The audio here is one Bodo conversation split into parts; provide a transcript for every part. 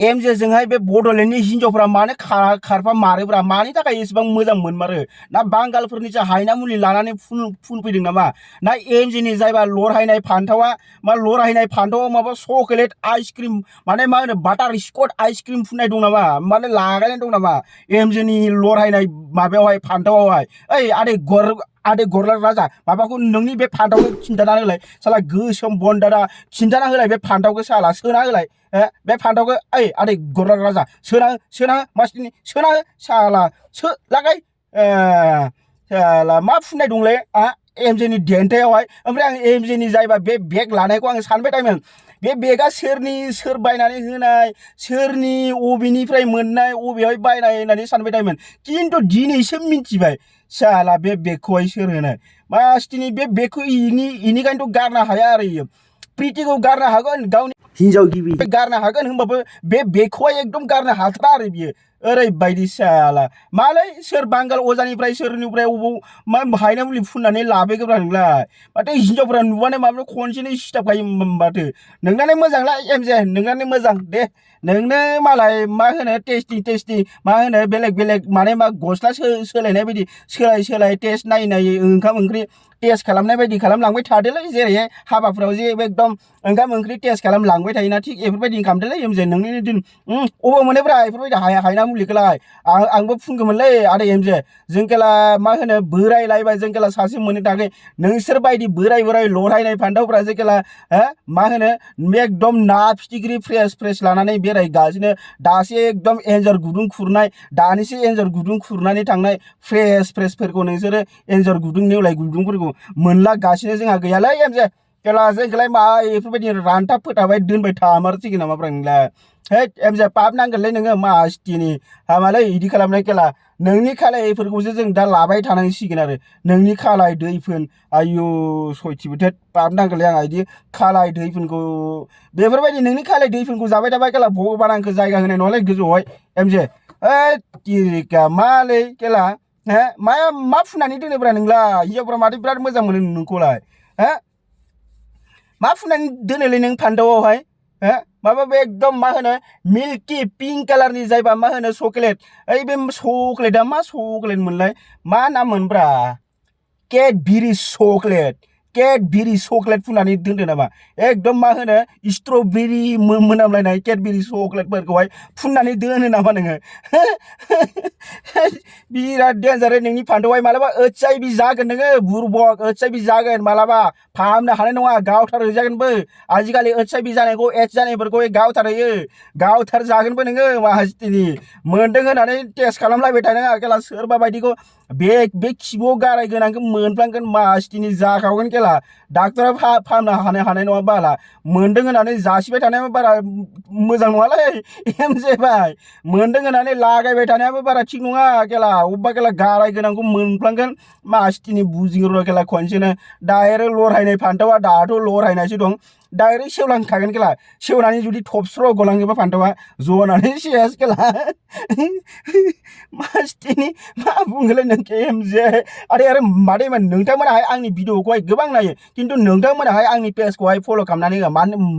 एमजे जोंहाय बे बड'लेण्डनि हिनजावफ्रा मानो खारफा मारोब्रा मानि थाखाय एसेबां मोजां मोनमारो ना बांगालफोरनिसो हायना मुलि लानानै फुनफैदों नामा ना एमजेनि जायबा लरहायनाय फान्थावा मा लरहायनाय फान्थावा माबा चकलेट आइसक्रिम माने मा होनो बाटार स्कट आइसक्रिम फुननाय दं नामा माने लागायनाय दं नामा एमजेनि लरहायनाय माबायावहाय फान्थावावहाय ओइ आदै गरला राजा माबाखौ नोंनि बे फान्थावखौ खिन्थाना होलाय साला गोसोम बन्दारा खिन्थाना होलाय बे फान्थावखौ साला सोना होलाय बे फान्थावखौ ओइ आदै गरला राजा सोना मास्टिनि सोना हो साला लागाय साला मा फुननाय दंलै एमजेनि देन्थायावहाय ओमफ्राय आं एमजेनि जायबा बे बेग लानायखौ आं सानबाय थायोमोन बे बेगा सोर बायनानै होनाय सोरनि अबेनिफ्राय मोननाय अबेहाय बायनाय होननानै सानबाय थायोमोन खिन्थु दिनैसो मिन्थिबाय साला बे बेगखौहाय सोर होनाय मास्टिनि बे बेगखौ इनिखायनोथ' गारनो हाया आरो इयो प्रितिखौ गारनो हागोन गावनि हिनजाव गिबि गारनो हागोन होमबाबो बे बेगखौहाय एकदम गारनो हाथारा आरो बियो ओरैबायदि साला मालै सोर बांगाल अजानिफ्राय सोरनिफ्राय अबाव मा हायना मुलि फुननानै लाबोग्रा नोंलाय माथो हिनजावफ्रा नुबानो माबा खनसेनो सिथाबखायो माथो नोंनानो मोजांला एमजे नोंनानो मोजां दे नोंनो मालाय मा होनो टेस्टि मा होनो बेलेग माने मा गस्ला सोलायनाय बायदि सोलाय टेस्ट नायै ओंखाम ओंख्रि टेस्ट खालामनाय बायदि खालामलांबाय थादोलै जेरैहाय हाबाफ्राव जे एकदम ओंखाम ओंख्रि टेस्ट खालामलांबाय थायोना थिग बेफोरबायदि खालामदोलै एमजे नोंनि दिन अबाव मोनोब्रा बेफोरबायदि हायना मुलिखौलाय आंबो फुनगौमोनलै आदै एमजे जोंखेला मा होनो बोरायलायबाय जोंखेला सासे मोननो थाखाय नोंसोर बायदि बोराय लरहायनाय फान्थावफ्रा जोंखेला मा होनो एकदम ना फिथिख्रि फ्रेस लानानै बेरायगासिनो दासो एकदम एन्जर गुदुं खुरनाय दानिसो एन्जर गुदुं खुरनानै थांनाय फ्रेसफोरखौ नोंसोरो एन्जर गुदुं नेवलाय गुदुंफोरखौ मोनलागासिनो जोंहा गैयालै एमजे केला जोंखौलाय मा बेफोरबायदि रानथाब फोथाबाय दोनबाय थामारसिगोन नामाब्रा नोंलाय है एमजे पाप नांगोनलै नोङो मासथिनि हामालै इदि खालामनाय केला नोंनि खालायफोरखौसो जों दा लाबाय थानांसिगोन आरो नोंनि खालाय दैफोन आयु सयथिबो थेट पाप नांगोनलै आंहा इदि खालाय दैफोनखौ बेफोरबायदि नोंनि खालाय दैफोनखौ जाबाय थाबाय केला भगबान आंखौ जायगा होनाय नङालै गोजौआवहाय एमजे तिरिका मालै केला मा फुननानै दोनोब्रा नोंलाय हिनजावफ्रा माथो बिराद मोजां मोनो नोंखौलाय मा फुननानै दोनोलै नों फान्थावावहाय माबा बे एकदम मा होनो मिल्कि पिंक कालारनि जायबा मा होनो चकलेट ओइ बे चकलेटआ मा चकलेट मोनलाय मा नाम मोनब्रा केडबेरि चकलेट फुननानै दोनदो नामा एकदम मा होनो स्ट्रबेरि मोनामलायनाय केडबेरि चकलेटफोरखौहाय फुननानै दोनो नामा नोङो बिराद डेन्जारै नोंनि फान्थावहाय मालाबा HIV जागोन नोङो बुरबक HIV जागोन मालाबा फाहामनो हानाय नङा गावथार हैजागोनबो आजिखालि HIV जानायखौ एड्स जानायफोरखौ गावथार जागोनबो नोङो माहास्थिनि मोनदों होननानै टेस्ट खालामलायबाय थानाङा केला सोरबा बायदिखौ बे खिबुआव गाराय गोनांखौ मोनफ्लांगोन माहास्थिनि जाखावगोन केला डाक्टरा फाहामनो हानाय नङा बाला मोनदों होननानै जासिबाय थानायाबो बारा मोजां नङालै एमजे भाई मोनदों होननानै लागायबाय थानायाबो बारा थिग नङा केला अबेबा केला गाराय गोनांखौ मोनफ्लांगोन माहास्थिनि बुजिग्रो केला खनसेनो डाइरेक्ट लरहायनाय फान्थावा दाथ' लरहायनायसो दं डाइरेक्ट सेवलांखागोन केला सेवनानै जुदि थबस्र' गलाङोबा फान्थावा जनानै सेस केला मास्टिनि मा बुंगोनलै नोंखौ एमजे आरो मादैमोन नोंथांमोनाहाय आंनि भिडिअखौहाय गोबां नायो खिन्थु नोंथांमोनाहाय आंनि पेजखौहाय फल' खालामनानै होआ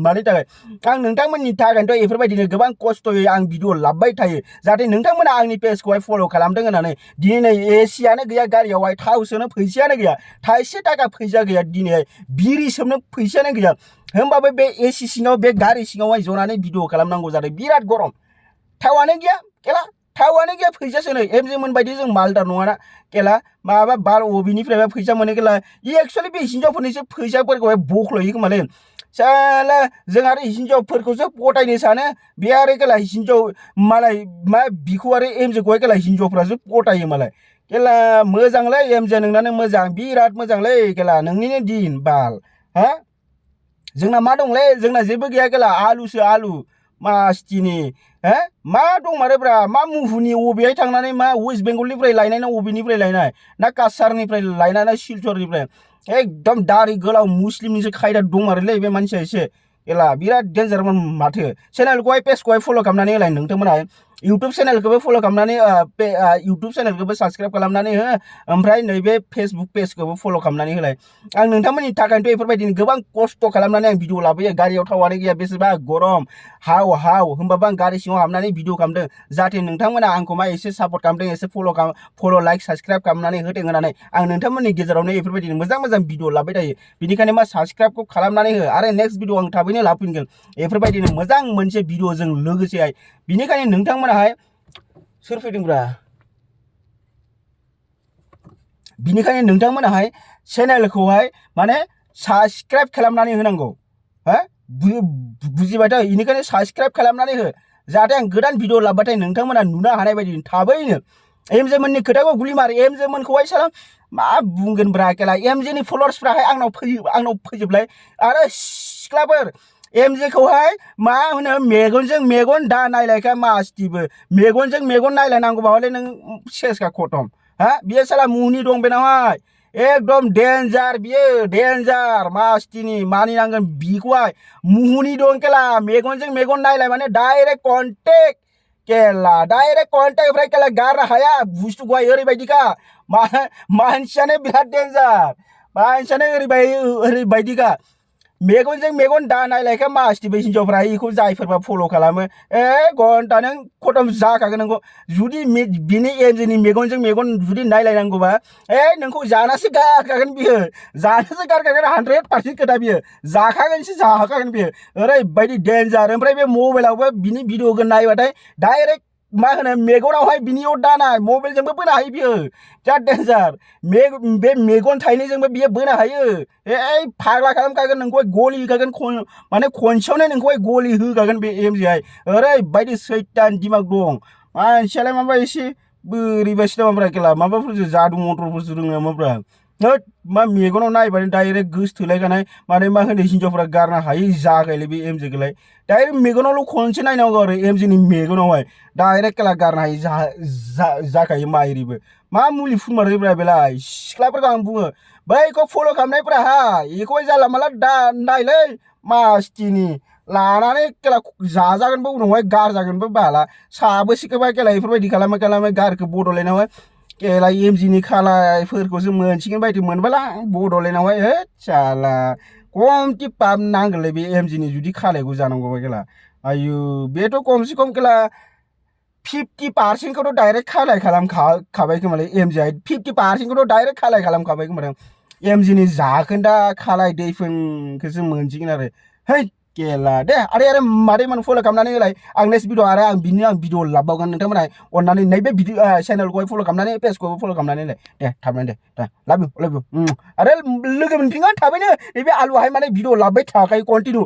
मानि थाखाय आं नोंथांमोननि थाखायनोथ' बेफोरबायदिनो गोबां खस्थ'यै आं भिडिअ लाबोबाय थायो जाहाथे नोंथांमोना आंनि पेजखौहाय फल' खालामदों होननानै दिनै एसियानो गैया गारियावहाय थाव सोनो फैसायानो गैया थाइसे थाखा फैसा गैया दिनैहाय बिरि सोबनो फैसायानो गैया होमबाबो बे एसि सिङाव बे गारि सिङावहाय जनानै भिडिअ खालामनांगौ जादों बिराद गरम थावानो गैया केला थावानो गैया फैसा सोनो एमजे मोन बायदि जों मालदार नङाना केला माबा बाल अबेनिफ्रायबा फैसा मोनो केला एक्सुवेलि बे हिनजावफोरनिसो फैसाफोरखौहाय बख्ल'यो खोमालै साला जों आरो हिनजावफोरखौसो पटायनो सानो बे आरो केला हिनजाव मालाय मा बिखौ आरो एमजेखौहाय केला हिनजावफ्रासो पटायो मालाय केला मोजांलै एमजे नोंनानो मोजां बिराद मोजांलै केला नोंनिनो दिन बाल जोंना मा दंलै जोंना जेबो गैया केला आलुसो आलु मास्टिनि मा दंमारोब्रा मा मुहुनि अबेहाय थांनानै मा वेस्ट बेंगलनिफ्राय लायनाय ना अबेनिफ्राय लायनाय ना काछारनिफ्राय लायनाय ना सिलचरनिफ्राय एकदम दारि गोलाव मुस्लिमनिसो खायदा दंमारोलै बे मानसिया एसे केला बिराद डेन्जारमोन माथो चेनेलखौहाय पेजखौहाय फल' खालामनानै होलाय नोंथांमोना YouTube चेनेलखौबो फल' खालामनानै YouTube चेनेलखौबो साबस्क्राइब खालामनानै हो ओमफ्राय नैबे फेसबुक पेजखौबो फल' खालामनानै होलाय आं नोंथांमोननि थाखायथ' बेफोरबायदिनो गोबां खस्थ' खालामनानै आं भिडिअ लाबोयो गारियाव थावानो गैया बेसेबा गरम हाव होमबाबो आं गारि सिङाव हाबनानै भिडिअ खालामदों जाहाथे नोंथांमोना आंखौ मा एसे सापर्ट खालामदों एसे फल' लाइक साबस्क्राइब खालामनानै होदों होननानै आं नोंथांमोननि गेजेरावनो बेफोरबायदिनो मोजां भिडिअ लाबाय थायो बिनिखायनो मा साबस्क्राइबखौ खालामनानै हो आरो नेक्स्ट भिडिअ आं थाबैनो लाफिनगोन बेफोरबायदिनो मोजां मोनसे भिडिअ जों लोगोसेहाय बिनिखायनो नोंथांमोनाहाय सोर फैदोंब्रा बिनिखायनो नोंथांमोनाहाय चेनेलखौहाय माने साबस्क्राइब खालामनानै होनांगौ हो बुजिबायथ' बेनिखायनो साबस्क्राइब खालामनानै हो जाहाथे आं गोदान भिडिअ लाबबाथाय नोंथांमोना नुनो हानाय बायदि थाबैनो एमजे मोननि खोथाखौ गुलि मार एमजे मोनखौहाय साला मा बुंगोन ब्रा केला एमजेनि फलोअर्सफ्राहाय आंनाव फैजोबलाय आरो सिख्लाफोर एमजे खौहाय मा होनो मेगनजों मेगन दा नायलायखा मासथिबो मेगनजों मेगन नायलायनांगौबा हले नों सेसखा खतम हा बियो साला मुनि दं बेनावहाय एकदम डेन्जार बियो डेन्जार मासथिनि मानिनांगोन बिखौहाय मुहुनि दं केला मेगनजों मेगन नायलाय माने डाइरेक्ट कन्टेक्ट केला डाइरेक्ट कन्टेक्ट ओमफ्राय केला गारनो हाया बुस्थुखौहाय ओरैबायदिखा मानसियानो बिराद डेन्जार मानसियानो ओरैबायदिखा मेगनजों मेगन दा नायलायखा मासथिबो हिनजावफ्रा बेखौ जायफोरबा फल' खालामो घन्टा नों खतम जाखागोन नोंखौ जुदि बिनि एमजेनि मेगनजों मेगन जुदि नायलायनांगौबा नोंखौ जानासो गारखागोन बियो जानासो गारखागोन 100% खोथा बियो जाखागोनसो जाखागोन बियो ओरैबायदि डेन्जार ओमफ्राय बे मबाइलावबो बिनि भिडिअ नायबाथाय डाइरेक्ट मा होनो मेगनावहाय बिनियाव दानाय मबाइलजोंबो बोनो हायो बियो बिराद डेन्जार बे मेगन थाइनैजोंबो बियो बोनो हायो फाग्ला खालामखागोन नोंखौहाय गलि होखागोन माने खनसेयावनो नोंखौहाय गलि होखागोन बे एमजेहाय ओरैबायदि सैतान दिमाग दं मानसियालाय माबा एसे बोरैबासो नामाब्रा केला माबाफोरसो जादु मन्त्रफोरसो रोङो नामाब्रा होद मा मेगनाव नायबानो डाइरेक्ट गोसथोलायखानाय माने मा होनो हिनजावफ्रा गारनो हायै जागायलै बे एमजेखौलाय डाइरेक्ट मेगनावल' खनसे नायनांगौ आरो एमजेनि मेगनावहाय डाइरेक्ट केला गारनो हायै जाखायो माइरिबो मा मुलि फुनमारोब्रा बेलाय सिख्लाफोरखौ आं बुङो बैखौ फल' खालामनायफ्रा बेखौहाय जानला माला दा नायलै मासथिनि लानानै केला जाजागोनबो उनावहाय गारजागोनबो बाला साबोसेखौबा केला बेफोरबायदि खालामै गारखो बड'लेण्डआवहाय केला एमजिनि खालायफोरखौसो मोनसिगोन बायदि मोनबाला बड'लेण्डआवहाय होद साला खमथि पाप नांगोनलै बे एमजिनि जुदि खालायखौ जानांगौबा केला आयु बेथ' खमसे खम केला 50% डाइरेक्ट खालाय खालामखाबाय खोमालै एमजिआय 50% डाइरेक्ट खालाय खालामखाबाय खोमा एमजिनि जाखोन्दा खालाय दैफोनखौसो मोनसिगोन आरो है केला दे आरे मादै मन फल' खालामनानै होलाय आं नेक्स्ट भिडिअ आरो आं भिडिअ लाबावगोन नोंथांमोना अननानै नैबे भिडिअ चेनेलखौहाय फल' खालामनानै पेजखौबो फल' खालामनानै दे थाबैनो दे लाभ इउ आरो लोगो मोनफिनगोन थाबैनो नैबे आलुआहाय माने भिडिअ लाबाय थाखायो कन्टिनिउ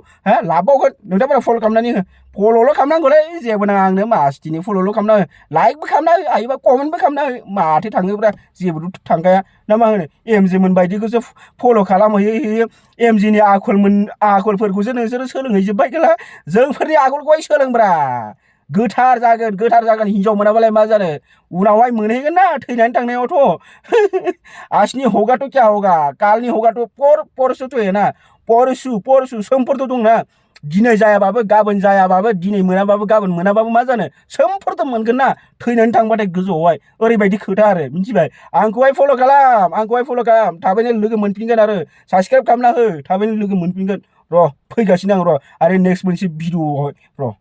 लाबावगोन नोंथांमोना फल' खालामनानै हो फल'ल' खालामनांगौलै जेबो नाङा आंनो मासथिनि फल'ल' खालामना हो लाइकबो खालामना हो हायोबा कमेन्टबो खालामना हो माथो थाङोब्रा जेबोथ' थांखाया ना मा होनो एमजे मोन बायदिखौसो फल' खालामहैयो एमजिनि आखलफोरखौसो नोंसोरो सोलोंहैजोब्बाय केला जोंफोरनि आखलखौहाय सोलोंब्रा गोथार जागोन हिनजाव मोनाबालाय मा जानो उनावहाय मोनहैगोन ना थैनानै थांनायावथ' आजनि होगाथ' क्या होगा कालनि होगाथ' परसुथ' ना परसु सोमफोरथ' दंना दिनै जायाबाबो गाबोन जायाबाबो दिनै मोनाबाबो गाबोन मोनाबाबो मा जानो सोमफोरथ' मोनगोन ना थैनानै थांबाथाय गोजौआवहाय ओरैबायदि खोथा आरो मिथिबाय आंखौहाय फल' खालाम थाबैनो लोगो मोनफिनगोन आरो साबस्क्राइब खालामना हो थाबैनो लोगो मोनफिनगोन र' फैगासिनो आं र' आरो नेक्स्ट मोनसे भिडिअआवहाय र'